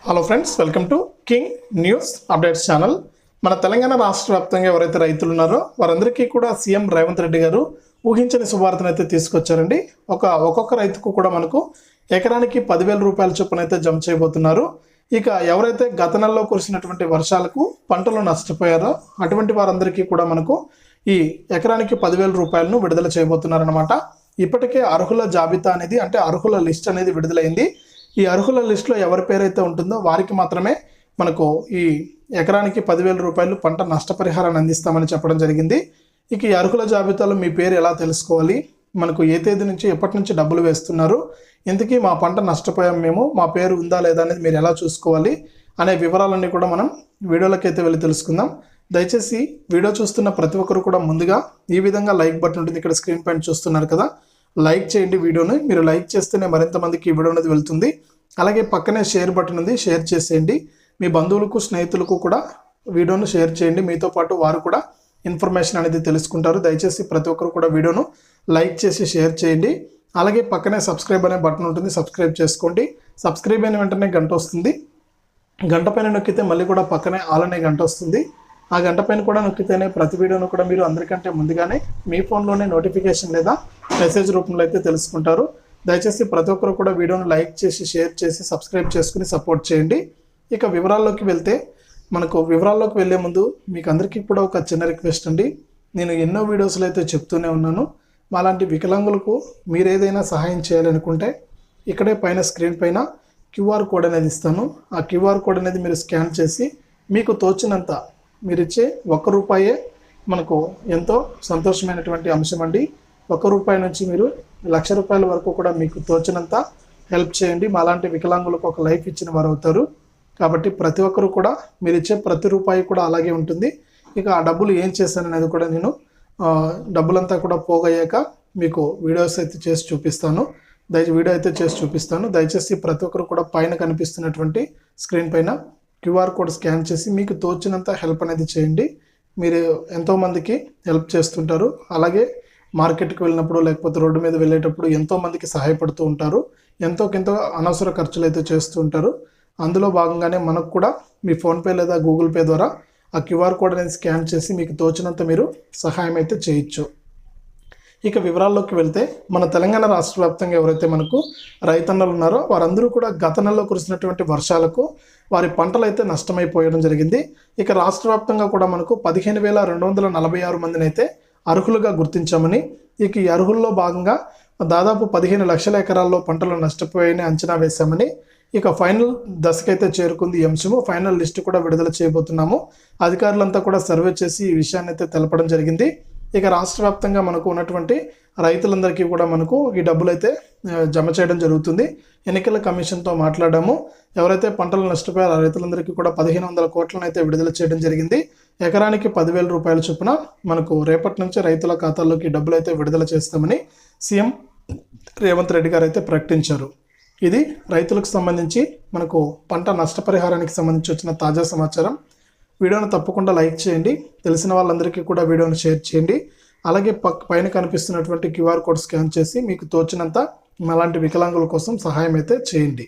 Hello friends, welcome to king news updates channel. మన తెలంగాణ రాష్ట్ర వ్యాప్తంగా ఎవరైతే రైతులు ఉన్నారో వారందరికీ కూడా సీఎం రేవంత్ రెడ్డి గారు ఊహించని శుభార్తను అయితే తీసుకొచ్చారండి. ఒక్కొక్క రైతుకు కూడా మనకు ఎకరానికి 10,000 రూపాయల చొప్పున అయితే జమ చేయబోతున్నారు. ఇక ఎవరైతే గత నెలలో కురిసినటువంటి వర్షాలకు పంటలు నష్టపోయారో అటువంటి వారందరికీ కూడా మనకు ఈ ఎకరానికి 10,000 రూపాయలను విడుదల చేయబోతున్నారన్నమాట. ఇప్పటికే అర్హుల జాబితా అనేది అంటే అర్హుల లిస్ట్ అనేది విడుదలైంది. ఈ అర్హుల లిస్టులో ఎవరి పేరైతే ఉంటుందో వారికి మాత్రమే మనకు ఈ ఎకరానికి 10,000 రూపాయలు పంట నష్టపరిహారాన్ని అందిస్తామని చెప్పడం జరిగింది. ఇక ఈ అర్హుల జాబితాలో మీ పేరు ఎలా తెలుసుకోవాలి, మనకు ఏ తేదీ నుంచి ఎప్పటి నుంచి డబ్బులు వేస్తున్నారు, ఇంతకీ మా పంట నష్టపోయాం మేము, మా పేరు ఉందా లేదా అనేది మీరు ఎలా చూసుకోవాలి అనే వివరాలన్నీ కూడా మనం వీడియోలోకి అయితే వెళ్ళి తెలుసుకుందాం. దయచేసి వీడియో చూస్తున్న ప్రతి ఒక్కరు కూడా ముందుగా ఈ విధంగా లైక్ బటన్ ఉంటుంది, ఇక్కడ స్క్రీన్ పైన చూస్తున్నారు కదా, లైక్ చేయండి వీడియోని. మీరు లైక్ చేస్తేనే మరింత మందికి ఈ వీడియో అనేది వెళ్తుంది. అలాగే పక్కనే షేర్ బటన్ ఉంది, షేర్ చేసేయండి. మీ బంధువులకు స్నేహితులకు కూడా వీడియోను షేర్ చేయండి. మీతో పాటు వారు కూడా ఇన్ఫర్మేషన్ అనేది తెలుసుకుంటారు. దయచేసి ప్రతి ఒక్కరు కూడా వీడియోను లైక్ చేసి షేర్ చేయండి. అలాగే పక్కనే సబ్స్క్రైబ్ అనే బటన్ ఉంటుంది, సబ్స్క్రైబ్ చేసుకోండి. సబ్స్క్రైబ్ అయిన వెంటనే గంట వస్తుంది, గంట పైన నొక్కితే మళ్ళీ కూడా పక్కనే ఆల్ అనే గంట వస్తుంది. ఆ గంట పైన కూడా నొక్కితేనే ప్రతి వీడియోను కూడా మీరు అందరికంటే ముందుగానే మీ ఫోన్లోనే నోటిఫికేషన్ లేదా మెసేజ్ రూపంలో అయితే తెలుసుకుంటారు. దయచేసి ప్రతి ఒక్కరు కూడా వీడియోను లైక్ చేసి షేర్ చేసి సబ్స్క్రైబ్ చేసుకుని సపోర్ట్ చేయండి. ఇక వివరాల్లోకి వెళ్ళే ముందు మీకు అందరికీ కూడా ఒక చిన్న రిక్వెస్ట్ అండి. నేను ఎన్నో వీడియోస్లో అయితే చెప్తూనే ఉన్నాను, మాలాంటి వికలాంగులకు మీరు ఏదైనా సహాయం చేయాలనుకుంటే ఇక్కడే పైన స్క్రీన్ పైన క్యూఆర్ కోడ్ అనేది ఇస్తాను. ఆ క్యూఆర్ కోడ్ అనేది మీరు స్కాన్ చేసి మీకు తోచినంత మీరు ఇచ్చే ₹1 మనకు ఎంతో సంతోషమైనటువంటి అంశం అండి. ₹1 నుంచి మీరు ₹1,00,000 వరకు కూడా మీకు తోచినంత హెల్ప్ చేయండి. మాలాంటి వికలాంగులకు ఒక లైఫ్ ఇచ్చిన వారు అవుతారు. కాబట్టి ప్రతి ఒక్కరు కూడా మీరు ఇచ్చే ప్రతి రూపాయి కూడా అలాగే ఉంటుంది. ఇక ఆ డబ్బులు ఏం చేశాను అనేది కూడా నేను డబ్బులంతా కూడా పోగయ్యాక మీకు వీడియోస్ అయితే చేసి చూపిస్తాను. దయచేసి ప్రతి ఒక్కరు కూడా పైన కనిపిస్తున్నటువంటి స్క్రీన్ పైన క్యూఆర్ కోడ్ స్కాన్ చేసి మీకు తోచినంత హెల్ప్ అనేది చేయండి. మీరు ఎంతోమందికి హెల్ప్ చేస్తుంటారు. అలాగే మార్కెట్కి వెళ్ళినప్పుడు లేకపోతే రోడ్డు మీద వెళ్ళేటప్పుడు ఎంతోమందికి సహాయపడుతూ ఉంటారు. ఎంతో అనవసర ఖర్చులు అయితే చేస్తూ ఉంటారు. అందులో భాగంగానే మనకు కూడా మీ ఫోన్పే లేదా గూగుల్ పే ద్వారా ఆ క్యూఆర్ కోడ్ అనేది స్కాన్ చేసి మీకు తోచినంత మీరు సహాయం అయితే చేయొచ్చు. ఇక వివరాల్లోకి వెళ్తే మన తెలంగాణ రాష్ట్ర వ్యాప్తంగా ఎవరైతే మనకు రైతన్నలు ఉన్నారో వారందరూ కూడా గత నెలలో కురిసినటువంటి వర్షాలకు వారి పంటలు అయితే నష్టమైపోయడం జరిగింది. ఇక రాష్ట్ర వ్యాప్తంగా కూడా మనకు 15,246 మందిని అయితే అర్హులుగా గుర్తించామని, ఇక ఈ అర్హుల్లో భాగంగా దాదాపు 15 లక్షల ఎకరాల్లో పంటలు నష్టపోయాయని అంచనా వేశామని, ఇక ఫైనల్ దశకైతే చేరుకుంది ఈ అంశము. ఫైనల్ లిస్టు కూడా విడుదల చేయబోతున్నాము. అధికారులంతా కూడా సర్వే చేసి ఈ విషయాన్ని అయితే తెలపడం జరిగింది. ఇక రాష్ట్ర వ్యాప్తంగా మనకు ఉన్నటువంటి రైతులందరికీ కూడా మనకు ఈ డబ్బులు అయితే జమ చేయడం జరుగుతుంది. ఎన్నికల కమిషన్తో మాట్లాడాము. ఎవరైతే పంటలు నష్టపోయారో ఆ రైతులందరికీ కూడా 1,500 కోట్లను అయితే విడుదల చేయడం జరిగింది. ఎకరానికి 10,000 రూపాయల చొప్పున మనకు రేపటి నుంచి రైతుల ఖాతాల్లోకి డబ్బులు అయితే విడుదల చేస్తామని సీఎం రేవంత్ రెడ్డి గారు అయితే ప్రకటించారు. ఇది రైతులకు సంబంధించి మనకు పంట నష్టపరిహారానికి సంబంధించి వచ్చిన తాజా సమాచారం. వీడియోను తప్పకుండా లైక్ చేయండి, తెలిసిన వాళ్ళందరికీ కూడా వీడియోను షేర్ చేయండి. అలాగే పైన కనిపిస్తున్నటువంటి క్యూఆర్ కోడ్ స్కాన్ చేసి మీకు తోచినంత అలాంటి వికలాంగుల కోసం సహాయం అయితే చేయండి.